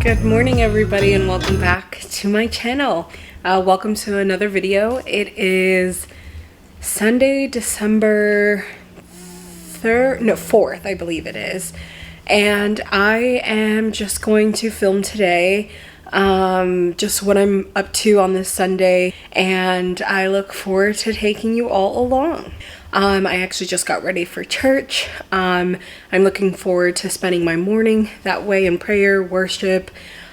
Good morning everybody and welcome back to my channel. Welcome to another video. It is Sunday, December 4th, I believe it is. And I am just going to film today just what I'm up to on this Sunday, and I look forward to taking you all along. I actually just got ready for church. I'm looking forward to spending my morning that way in prayer, worship,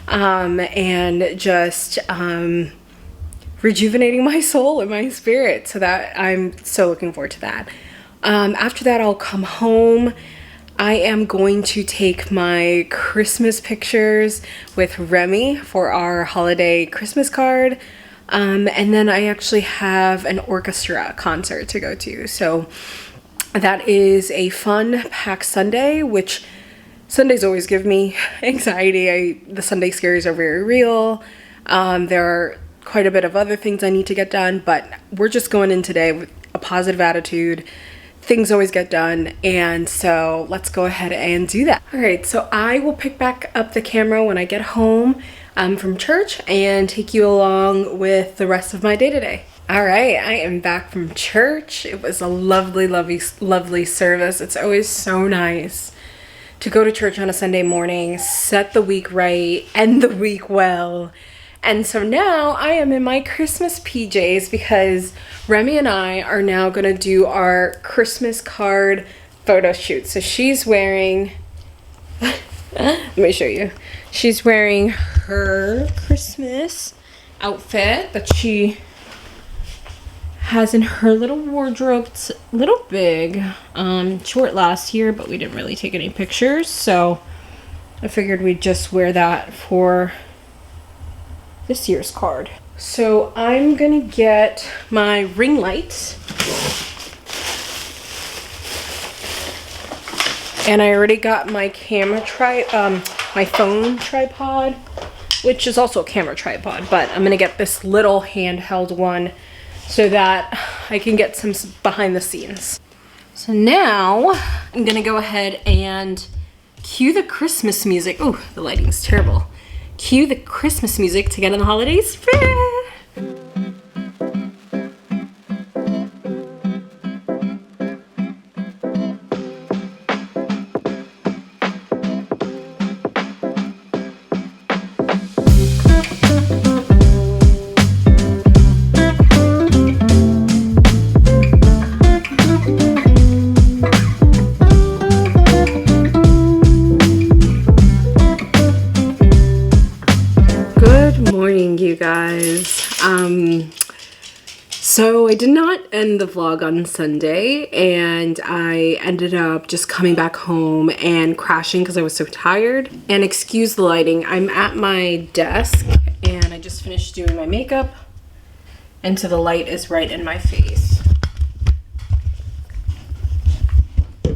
and just rejuvenating my soul and my spirit. So that I'm so looking forward to that. After that, I'll come home. I am going to take my Christmas pictures with Remy for our holiday Christmas card. And then I actually have an orchestra concert to go to. So that is a fun, packed Sunday, which Sundays always give me anxiety. The Sunday scaries are very real. There are quite a bit of other things I need to get done, but we're just going in today with a positive attitude. Things always get done, and so let's go ahead and do that. All right, so I will pick back up the camera when I get home from church and take you along with the rest of my day today. All right, I am back from church. It was a lovely, lovely, lovely service. It's always so nice to go to church on a Sunday morning, set the week right, end the week well. And so now I am in my Christmas PJs because Remy and I are now going to do our Christmas card photo shoot. So she's wearing, let me show you. She's wearing her Christmas outfit that she has in her little wardrobe. It's a little big, short last year, but we didn't really take any pictures. So I figured we'd just wear that for this year's card. So I'm gonna get my ring light, and I already got my my phone tripod, which is also a camera tripod, but I'm gonna get this little handheld one so that I can get some behind the scenes. So now I'm gonna go ahead and cue the Christmas music. Oh, the lighting's terrible. Cue the Christmas music to get in the holiday spirit. You guys, so I did not end the vlog on Sunday, and I ended up just coming back home and crashing because I was so tired. And excuse the lighting, I'm at my desk and I just finished doing my makeup, and so the light is right in my face.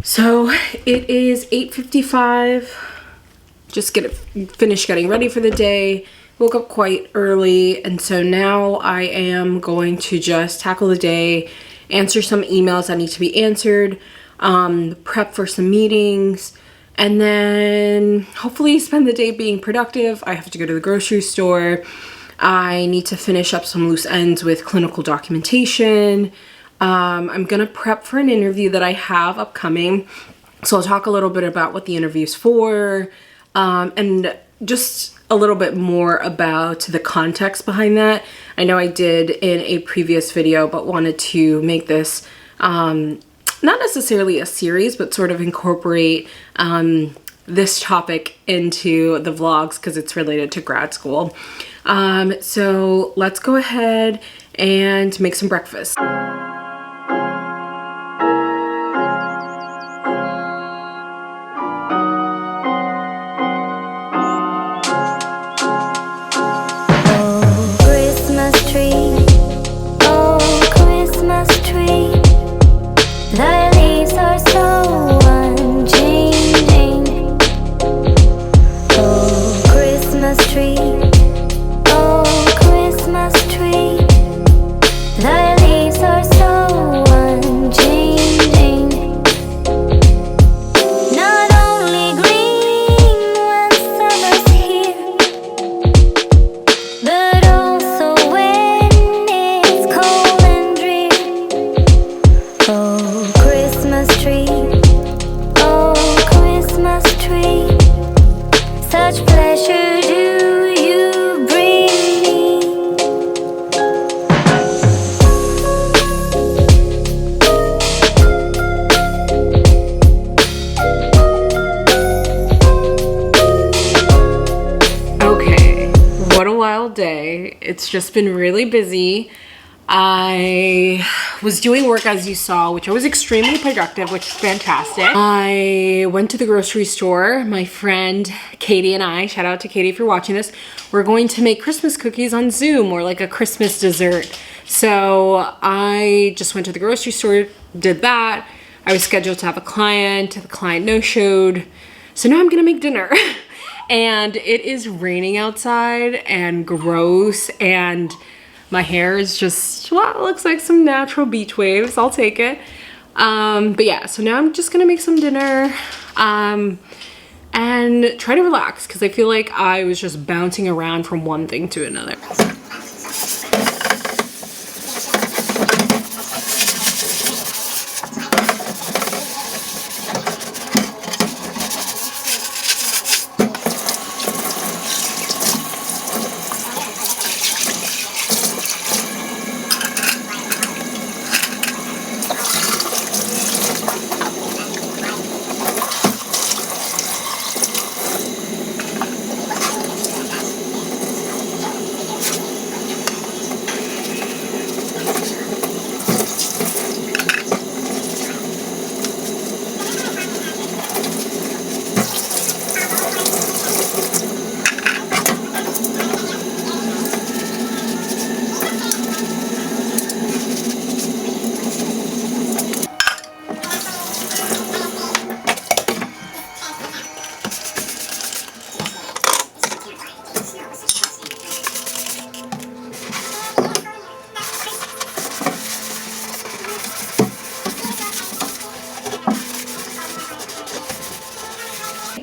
So it is 8:55, just finished getting ready for the day. Woke up quite early, and so now I am going to just tackle the day, answer some emails that need to be answered, prep for some meetings, and then hopefully spend the day being productive. I have to go to the grocery store. I need to finish up some loose ends with clinical documentation. I'm gonna prep for an interview that I have upcoming, so I'll talk a little bit about what the interview's for, and just a little bit more about the context behind that. I know I did in a previous video, but wanted to make this not necessarily a series, but sort of incorporate this topic into the vlogs because it's related to grad school. So let's go ahead and make some breakfast. Tree, day. It's just been really busy. I was doing work, as you saw, which was extremely productive, which is fantastic. I went to the grocery store. My friend Katie and I, shout out to Katie for watching this, we're going to make Christmas cookies on Zoom, or like a Christmas dessert. So I just went to the grocery store, did that. I was scheduled to have a client. The client no-showed. So now I'm gonna make dinner. And it is raining outside and gross, and my hair is just, well, it looks like some natural beach waves. I'll take it. But yeah, so now I'm just gonna make some dinner and try to relax, because I feel like I was just bouncing around from one thing to another.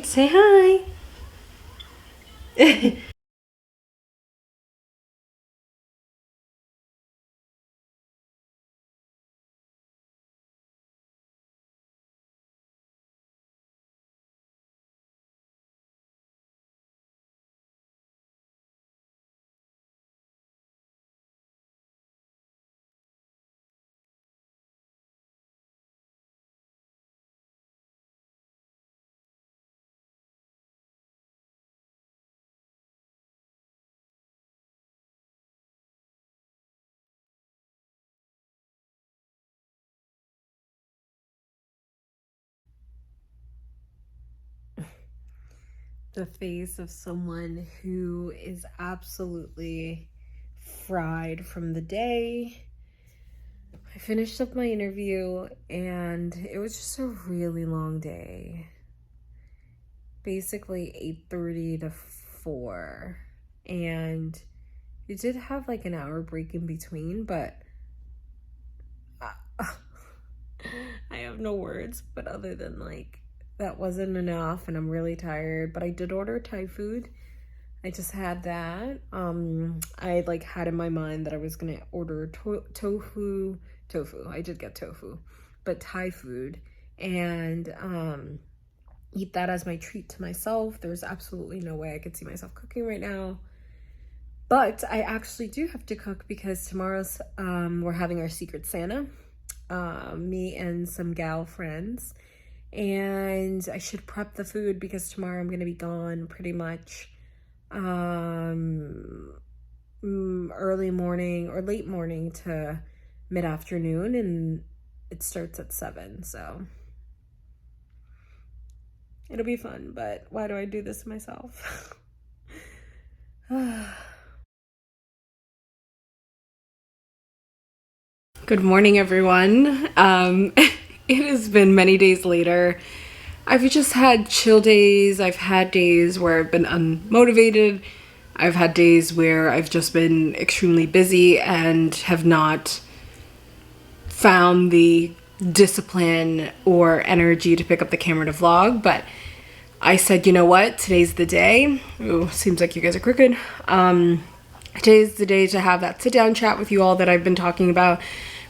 Say hi. The face of someone who is absolutely fried from the day. I finished up my interview and it was just a really long day. Basically 8:30 to 4. And you did have like an hour break in between, but I have no words, but other than like, that wasn't enough and I'm really tired. But I did order Thai food. I just had that. I like had in my mind that I was gonna order tofu. I did get tofu, but Thai food, and eat that as my treat to myself. There's absolutely no way I could see myself cooking right now. But I actually do have to cook, because tomorrow's we're having our Secret Santa. Me and some gal friends, and I should prep the food because tomorrow I'm gonna be gone pretty much early morning or late morning to mid-afternoon, and it starts at 7, so it'll be fun. But why do I do this to myself? Good morning, everyone. It has been many days later. I've just had chill days. I've had days where I've been unmotivated. I've had days where I've just been extremely busy and have not found the discipline or energy to pick up the camera to vlog. But I said, you know what? Today's the day. Ooh, seems like you guys are crooked. Today's the day to have that sit-down chat with you all that I've been talking about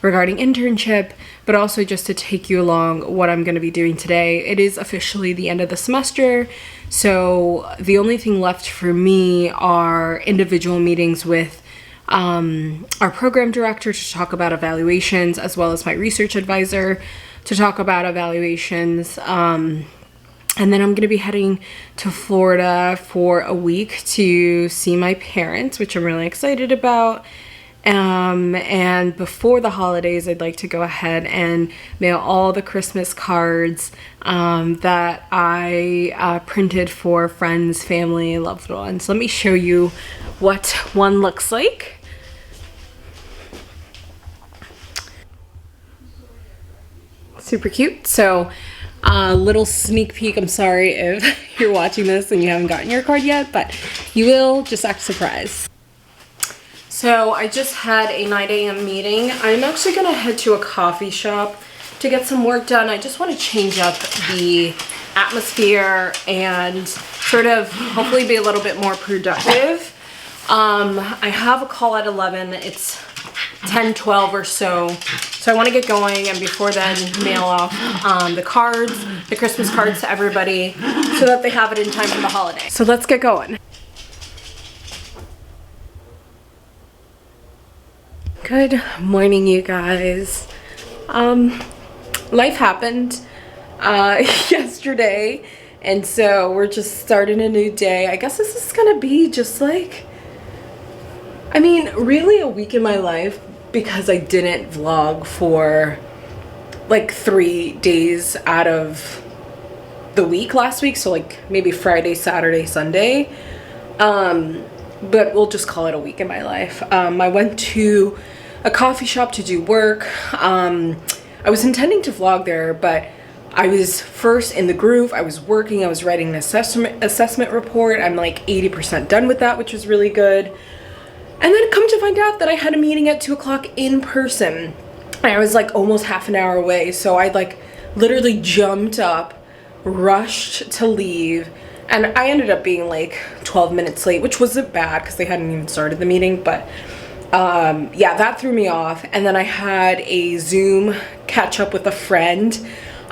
regarding internship, but also just to take you along what I'm going to be doing today. It is officially the end of the semester, so the only thing left for me are individual meetings with our program director to talk about evaluations, as well as my research advisor to talk about evaluations. And then I'm gonna be heading to Florida for a week to see my parents, which I'm really excited about. And before the holidays, I'd like to go ahead and mail all the Christmas cards that I printed for friends, family, and loved ones. Let me show you what one looks like. Super cute. So a little sneak peek. I'm sorry if you're watching this and you haven't gotten your card yet, but you will. Just act surprised. So I just had a 9 a.m. meeting. I'm actually gonna head to a coffee shop to get some work done. I just want to change up the atmosphere and sort of hopefully be a little bit more productive. I have a call at 11. It's 10:12 or so. So I want to get going, and before then mail off the cards, the Christmas cards to everybody so that they have it in time for the holiday. So let's get going. Good morning, you guys. Life happened yesterday, and so we're just starting a new day. I guess this is gonna be just like, I mean, really a week in my life, because I didn't vlog for like 3 days out of the week last week, so like maybe Friday, Saturday, Sunday. But we'll just call it a week in my life. I went to a coffee shop to do work. I was intending to vlog there, but I was first in the groove. I was working, I was writing an assessment report. I'm like 80% done with that, which was really good. And then come to find out that I had a meeting at 2 o'clock in person. And I was like almost half an hour away. So I like literally jumped up, rushed to leave. And I ended up being like 12 minutes late, which wasn't bad because they hadn't even started the meeting. But yeah, that threw me off. And then I had a Zoom catch up with a friend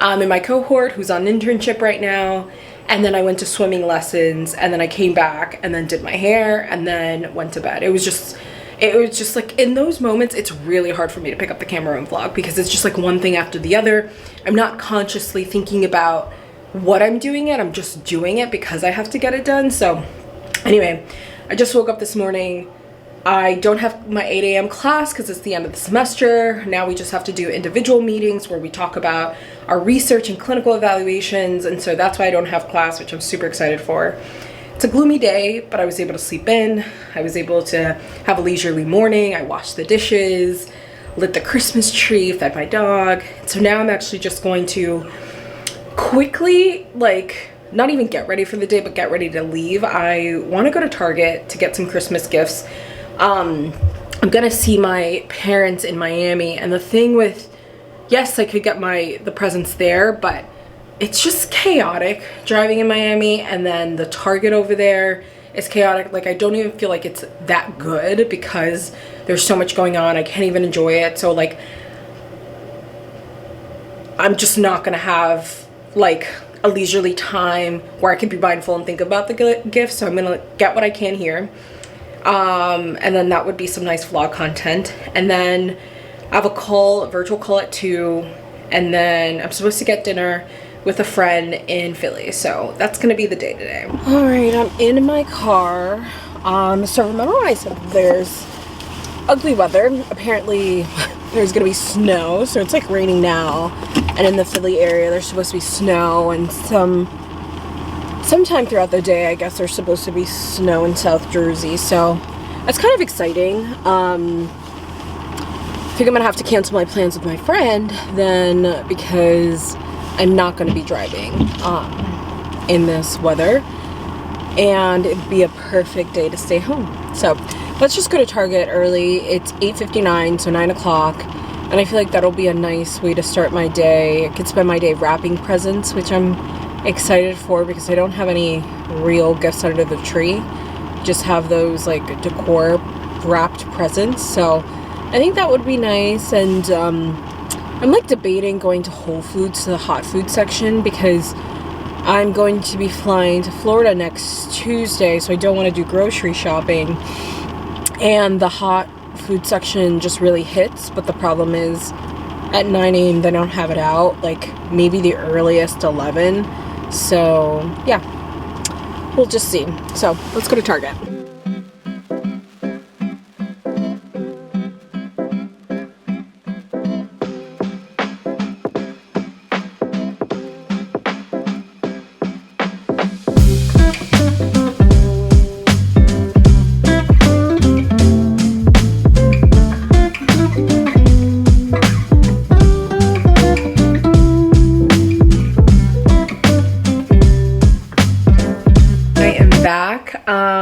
in my cohort who's on internship right now. And then I went to swimming lessons, and then I came back and then did my hair and then went to bed. It was just like, in those moments, it's really hard for me to pick up the camera and vlog because it's just like one thing after the other. I'm not consciously thinking about what I'm doing it. I'm just doing it because I have to get it done. So anyway, I just woke up this morning. I don't have my 8 a.m. class because it's the end of the semester. Now we just have to do individual meetings where we talk about our research and clinical evaluations, and so that's why I don't have class, which I'm super excited for. It's a gloomy day, but I was able to sleep in. I was able to have a leisurely morning. I washed the dishes, lit the Christmas tree, fed my dog. So now I'm actually just going to quickly, like, not even get ready for the day, but get ready to leave. I want to go to Target to get some Christmas gifts. I'm gonna see my parents in Miami, and the thing with, yes, I could get the presents there, but it's just chaotic driving in Miami, and then the Target over there is chaotic. Like, I don't even feel like it's that good because there's so much going on. I can't even enjoy it. So like, I'm just not gonna have like a leisurely time where I can be mindful and think about the gifts. So I'm gonna get what I can here. And then that would be some nice vlog content. And then I have a virtual call at 2, and then I'm supposed to get dinner with a friend in Philly. So that's gonna be the day today. All right, I'm in my car. So remember when I said there's ugly weather? Apparently there's gonna be snow. So it's like raining now, and in the Philly area there's supposed to be snow, and sometime throughout the day, I guess there's supposed to be snow in South Jersey, so that's kind of exciting. I think I'm gonna have to cancel my plans with my friend then, because I'm not gonna be driving in this weather, and it'd be a perfect day to stay home. So let's just go to Target early. It's 8:59, so 9 o'clock, and I feel like that'll be a nice way to start my day. I could spend my day wrapping presents, which I'm excited for because I don't have any real gifts under the tree. Just have those like decor wrapped presents. So I think that would be nice. And I'm like debating going to Whole Foods, to the hot food section, because I'm going to be flying to Florida next Tuesday, so I don't want to do grocery shopping. And the hot food section just really hits, but the problem is at 9 a.m. they don't have it out, like maybe the earliest 11. So yeah, we'll just see. So let's go to Target.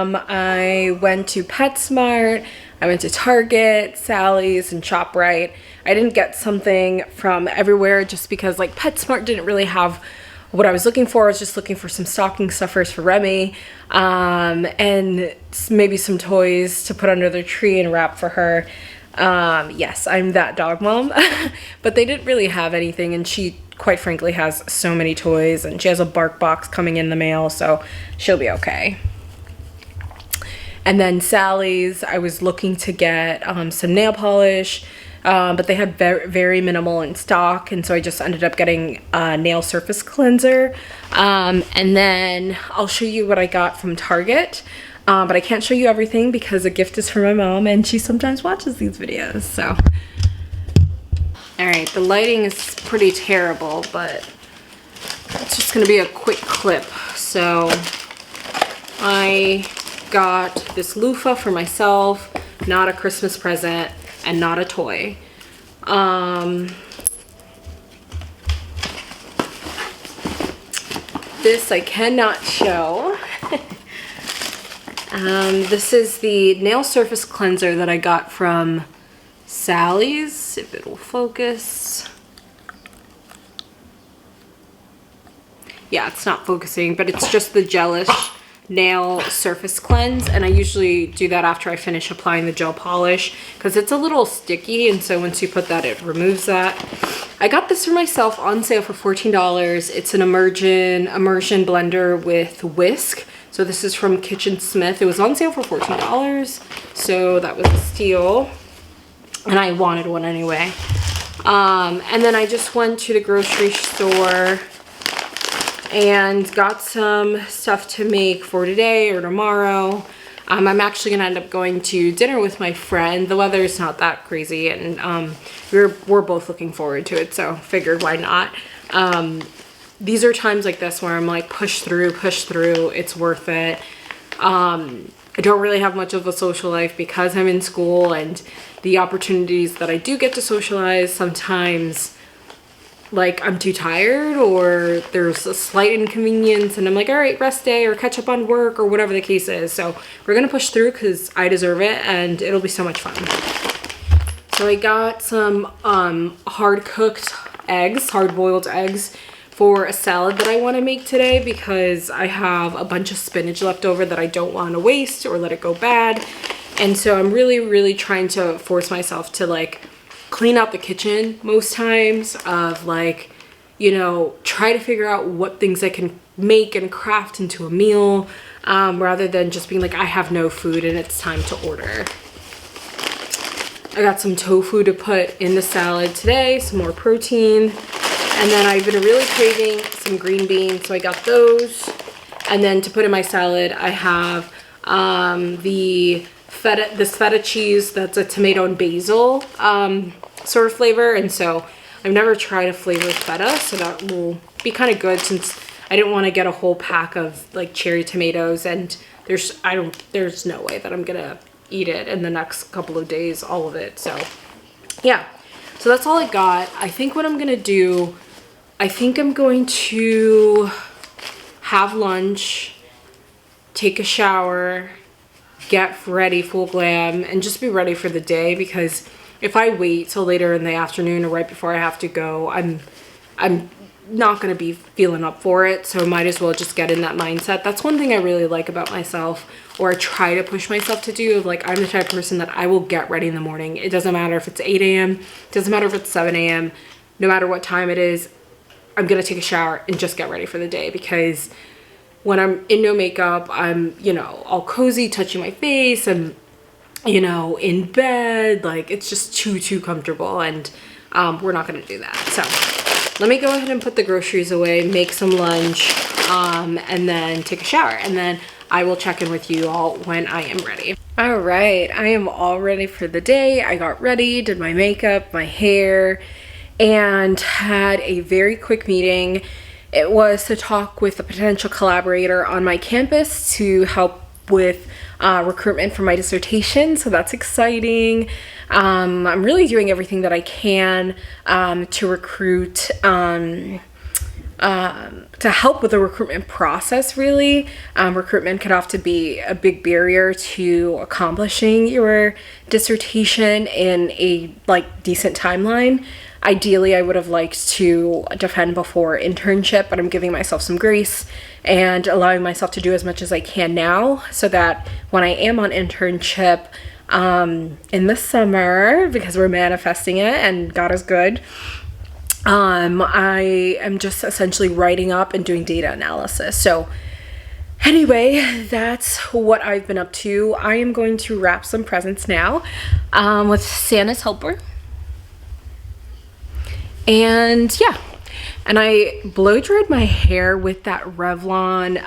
I went to PetSmart, I went to Target, Sally's, and ShopRite. I didn't get something from everywhere just because like PetSmart didn't really have what I was looking for. I was just looking for some stocking stuffers for Remy, and maybe some toys to put under the tree and wrap for her. Yes, I'm that dog mom, but they didn't really have anything, and she quite frankly has so many toys, and she has a bark box coming in the mail, so she'll be okay. And then Sally's, I was looking to get some nail polish, but they had very, very minimal in stock, and so I just ended up getting a nail surface cleanser. And then I'll show you what I got from Target, but I can't show you everything because a gift is for my mom, and she sometimes watches these videos, so. All right, the lighting is pretty terrible, but it's just gonna be a quick clip. So I got this loofah for myself, not a Christmas present and not a toy. This I cannot show. This is the nail surface cleanser that I got from Sally's, if it will focus. Yeah, it's not focusing, but it's just the gelish nail surface cleanse, and I usually do that after I finish applying the gel polish because it's a little sticky, and so once you put that, it removes that. I got this for myself on sale for $14. It's an immersion blender with whisk. So this is from Kitchen Smith. It was on sale for $14, so that was a steal, and I wanted one anyway. And then I just went to the grocery store and got some stuff to make for today or tomorrow. I'm actually gonna end up going to dinner with my friend. The weather is not that crazy, and we're both looking forward to it, so figured why not. These are times like this where I'm like, push through, it's worth it. I don't really have much of a social life because I'm in school, and the opportunities that I do get to socialize, sometimes like I'm too tired or there's a slight inconvenience and I'm like, all right, rest day or catch up on work or whatever the case is. So we're gonna push through because I deserve it and it'll be so much fun. So I got some hard boiled eggs for a salad that I want to make today because I have a bunch of spinach left over that I don't want to waste or let it go bad. And so I'm really trying to force myself to like clean out the kitchen most times, of like, you know, try to figure out what things I can make and craft into a meal, rather than just being like, I have no food and it's time to order. I got some tofu to put in the salad today, some more protein. And then I've been really craving some green beans, so I got those. And then to put in my salad, I have this feta cheese that's a tomato and basil sort of flavor. And so I've never tried a flavor of feta, so that will be kind of good since I didn't want to get a whole pack of like cherry tomatoes, and there's no way that I'm gonna eat it in the next couple of days, all of it. So yeah, so that's all I got. I think what I'm gonna do, I think I'm going to have lunch, take a shower, get ready full glam, and just be ready for the day, because if I wait till later in the afternoon or right before I have to go, I'm not going to be feeling up for it, so I might as well just get in that mindset. That's one thing I really like about myself, or I try to push myself to do. Like, I'm the type of person that I will get ready in the morning. It doesn't matter if it's 8 a.m., it doesn't matter if it's 7 a.m., no matter what time it is, I'm going to take a shower and just get ready for the day, because when I'm in no makeup, I'm, you know, all cozy, touching my face, and, you know, in bed, like, it's just too comfortable, and we're not going to do that. So let me go ahead and put the groceries away, make some lunch, and then take a shower, and then I will check in with you all when I am ready. All right, I am all ready for the day. I got ready, did my makeup, my hair, and had a very quick meeting. It was to talk with a potential collaborator on my campus to help with recruitment for my dissertation, so that's exciting. I'm really doing everything that I can to recruit, to help with the recruitment process, really. Recruitment can often be a big barrier to accomplishing your dissertation in a decent timeline. Ideally, I would have liked to defend before internship, but I'm giving myself some grace and allowing myself to do as much as I can now, so that when I am on internship in the summer, because we're manifesting it and God is good, I am just essentially writing up and doing data analysis. So anyway, that's what I've been up to. I am going to wrap some presents now with Santa's helper. And yeah, and I blow dried my hair with that Revlon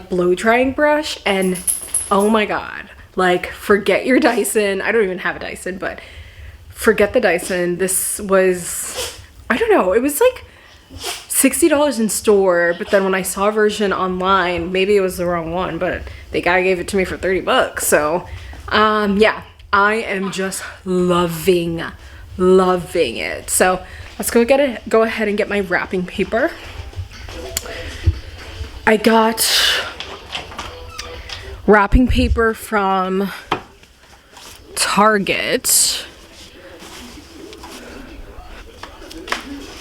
blow drying brush, and oh my god, forget your Dyson. I don't even have a Dyson, but forget the Dyson. This was, I don't know, it was $60 in store, but then when I saw a version online, maybe it was the wrong one, but the guy gave it to me for 30 bucks. So yeah, I am just loving it. So let's go ahead and get my wrapping paper. I got wrapping paper from Target,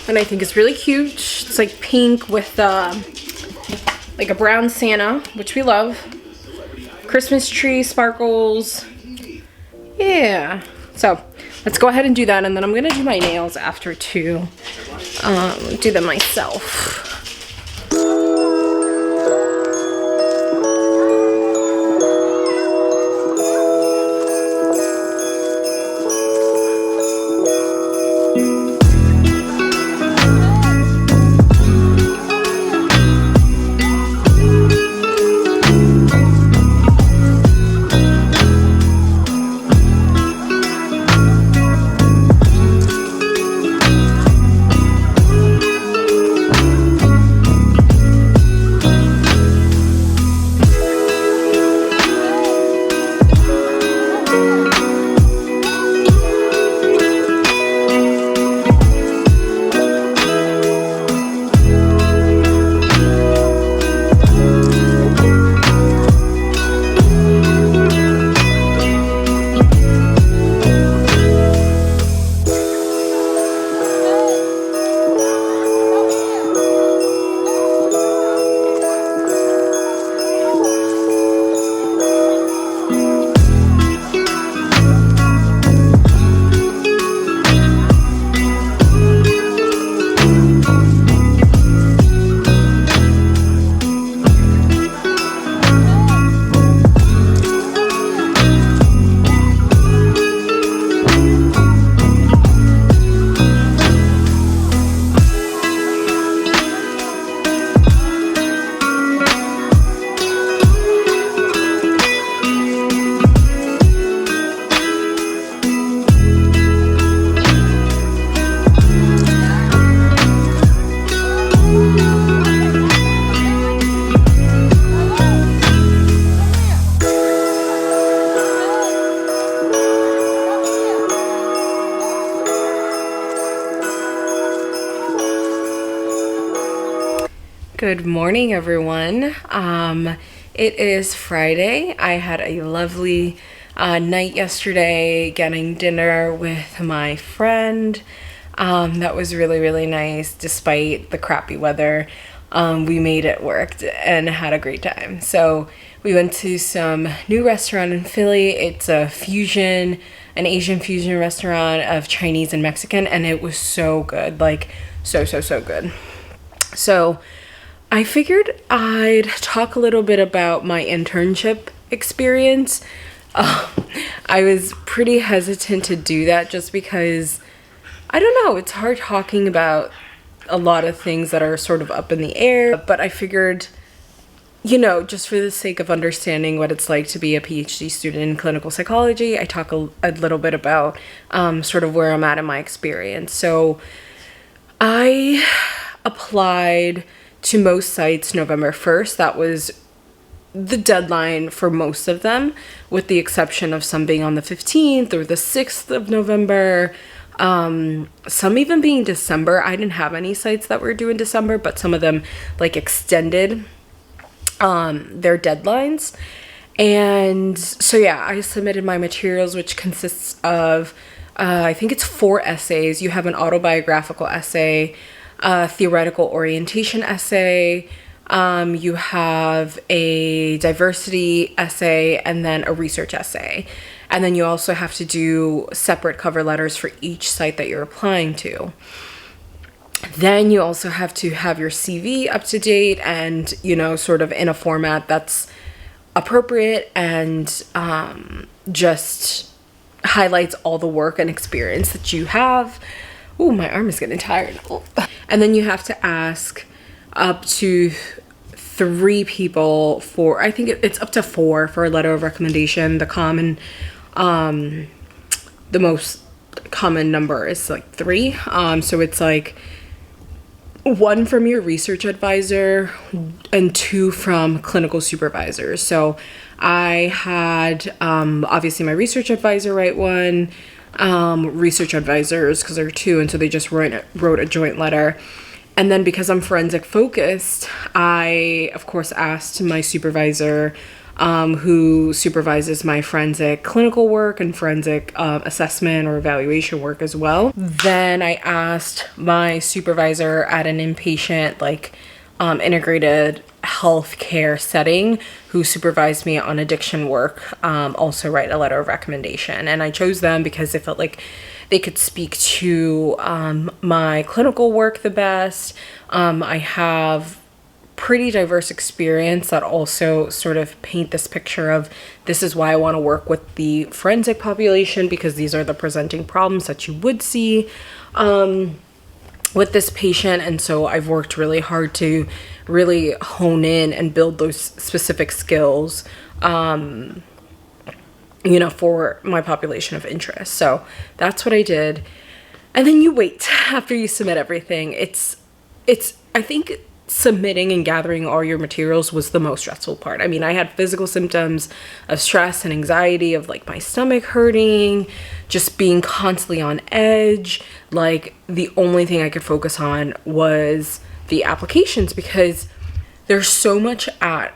and I think it's really cute. It's pink with a brown Santa, which we love. Christmas tree sparkles. Yeah. So let's go ahead and do that, and then I'm gonna do my nails after too. Do them myself. Good morning, everyone. It is Friday. I had a lovely night yesterday getting dinner with my friend. That was really, really nice. Despite the crappy weather, we made it work and had a great time. So we went to some new restaurant in Philly. It's an Asian fusion restaurant of Chinese and Mexican, and it was so good, so good. So I figured I'd talk a little bit about my internship experience. I was pretty hesitant to do that just because, I don't know, it's hard talking about a lot of things that are sort of up in the air, but I figured, you know, just for the sake of understanding what it's like to be a PhD student in clinical psychology, I talk a little bit about sort of where I'm at in my experience. So I applied to most sites November 1st. That was the deadline for most of them, with the exception of some being on the 15th or the 6th of November. Some even being December. I didn't have any sites that were due in December, but some of them like extended their deadlines. And so yeah, I submitted my materials, which consists of I think it's 4 essays. You have an autobiographical essay, a theoretical orientation essay, you have a diversity essay, and then a research essay. And then you also have to do separate cover letters for each site that you're applying to. Then you also have to have your CV up to date and, you know, sort of in a format that's appropriate and just highlights all the work and experience that you have. Oh, my arm is getting tired. And then you have to ask up to 3 people for, I think it's up to 4 for a letter of recommendation. The most common number is like 3. So it's like 1 from your research advisor and 2 from clinical supervisors. So I had obviously my research advisor write one, research advisors, because there are 2, and so they just wrote a joint letter. And then because I'm forensic focused, I of course asked my supervisor, who supervises my forensic clinical work and forensic assessment or evaluation work as well. Then I asked my supervisor at an inpatient integrated healthcare setting who supervised me on addiction work, also write a letter of recommendation. And I chose them because I felt like they could speak to my clinical work the best. I have pretty diverse experience that also sort of paint this picture of this is why I want to work with the forensic population, because these are the presenting problems that you would see with this patient. And so I've worked really hard to really hone in and build those specific skills, you know, for my population of interest. So that's what I did. And then you wait after you submit everything. It's I think submitting and gathering all your materials was the most stressful part. I mean, I had physical symptoms of stress and anxiety, of like my stomach hurting, just being constantly on edge. Like the only thing I could focus on was the applications, because there's so much at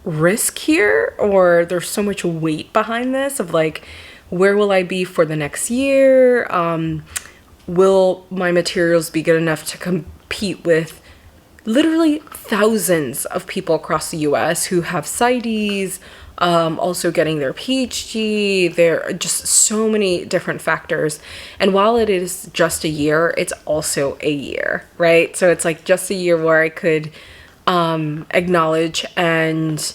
risk here, or there's so much weight behind this of like, where will I be for the next year? Will my materials be good enough to compete with literally thousands of people across the US who have PsyDs, also getting their PhD? There are just so many different factors. And while it is just a year, it's also a year, right? So it's like just a year where I could acknowledge and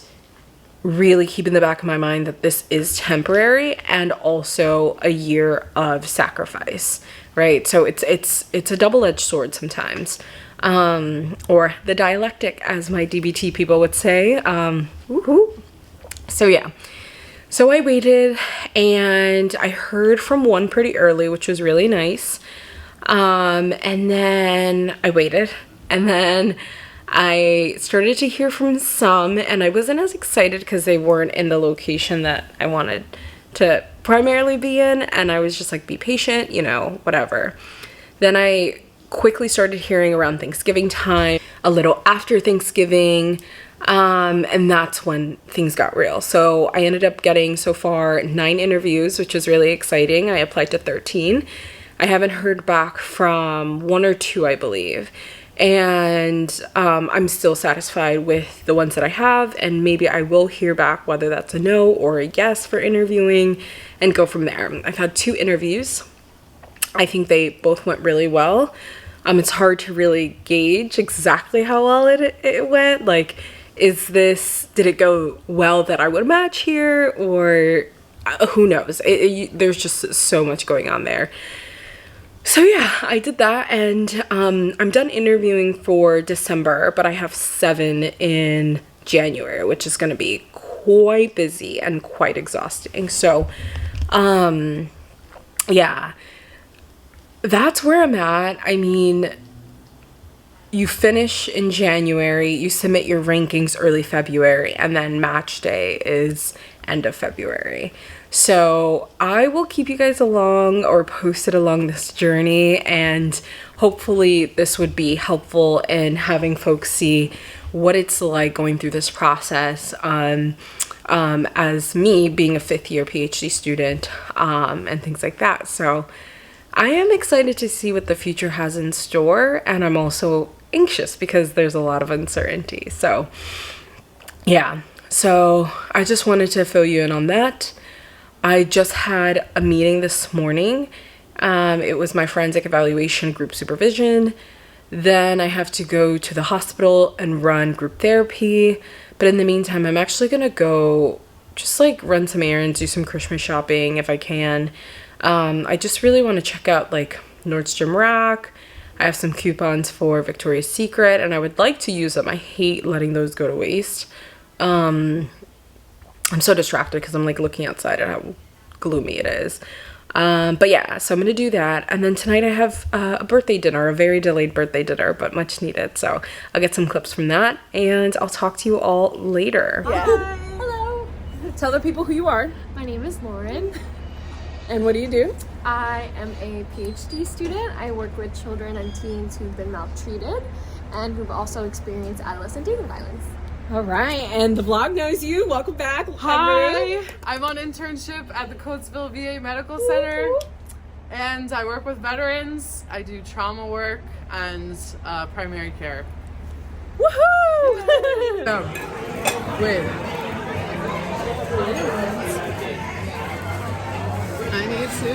really keep in the back of my mind that this is temporary, and also a year of sacrifice, right? So it's a double-edged sword sometimes. Or the dialectic, as my DBT people would say. So yeah, so I waited, and I heard from one pretty early, which was really nice. And then I waited, and then I started to hear from some, and I wasn't as excited because they weren't in the location that I wanted to primarily be in, and I was just like, be patient, you know, whatever. Then I quickly started hearing around Thanksgiving time, a little after Thanksgiving, and that's when things got real. So I ended up getting so far 9 interviews, which is really exciting. I applied to 13. I haven't heard back from 1 or 2, I believe. And I'm still satisfied with the ones that I have, and maybe I will hear back whether that's a no or a yes for interviewing, and go from there. I've had 2 interviews. I think they both went really well. It's hard to really gauge exactly how well it went. Like, did it go well that I would match here, or who knows? There's just so much going on there. So yeah, I did that, and I'm done interviewing for December, but I have 7 in January, which is going to be quite busy and quite exhausting. So yeah, that's where I'm at. I mean, you finish in January, you submit your rankings early February, and then match day is end of February. So I will keep you guys along or posted along this journey, and hopefully this would be helpful in having folks see what it's like going through this process, as me being a 5th-year PhD student, and things like that. So I am excited to see what the future has in store, and I'm also anxious because there's a lot of uncertainty. So yeah, so I just wanted to fill you in on that. I just had a meeting this morning. It was my forensic evaluation group supervision. Then I have to go to the hospital and run group therapy. But in the meantime, I'm actually gonna go just like run some errands, do some Christmas shopping if I can. I just really want to check out like Nordstrom Rack. I have some coupons for Victoria's Secret, and I would like to use them. I hate letting those go to waste. I'm so distracted because I'm like looking outside at how gloomy it is. But yeah, so I'm gonna do that, and then tonight I have a birthday dinner, a very delayed birthday dinner, but much needed. So I'll get some clips from that, and I'll talk to you all later. Yeah. Hi. Hello. Tell the people who you are. My name is Lauren. And what do you do? I am a PhD student. I work with children and teens who've been maltreated and who've also experienced adolescent dating violence. All right, and the vlog knows you. Welcome back. Hi, I'm on internship at the Coatesville VA Medical Center, and I work with veterans. I do trauma work and primary care. Woohoo! Wait. I need to.